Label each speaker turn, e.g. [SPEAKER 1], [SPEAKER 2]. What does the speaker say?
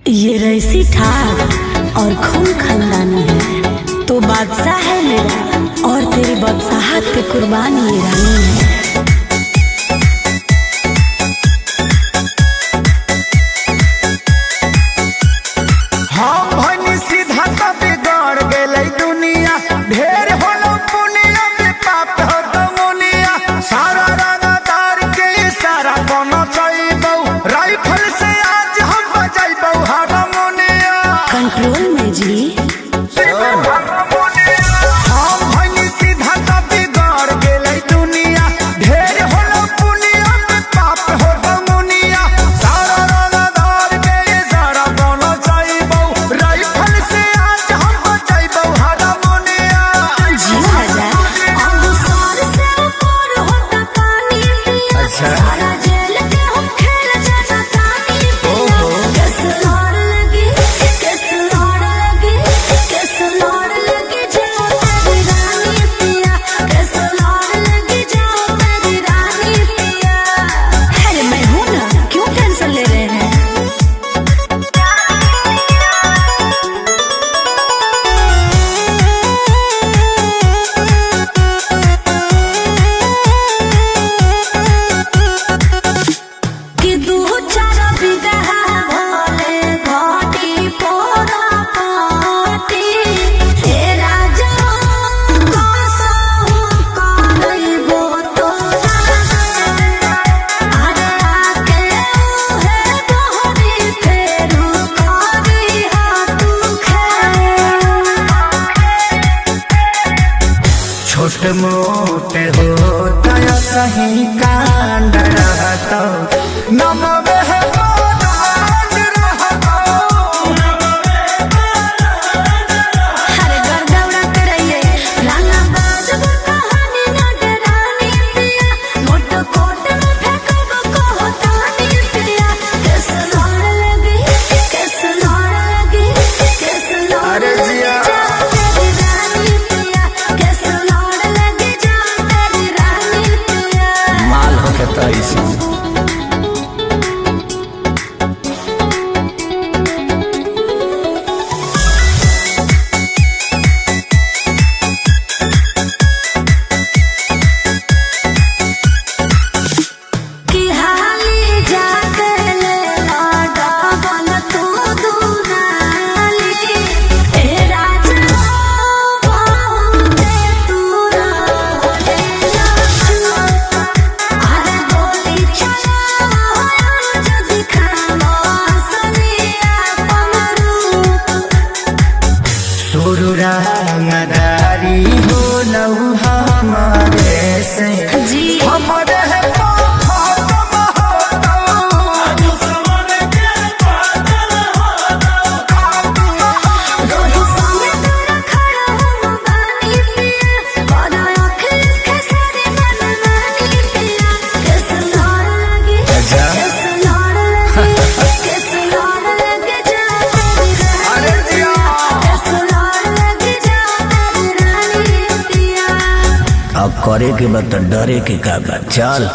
[SPEAKER 1] ये रईसी ठाक और खून खानदानी है तो बादशाह है मेरा, और तेरी बादशाहत पे कुर्बान ये रानी है। कंट्रोल में जी
[SPEAKER 2] छोटे मोटे होता या सही कांड रहता नमवे है रंगदारी हो लऊ हमारे से हमारे अब करे के बाद तो डरे के का बात चल।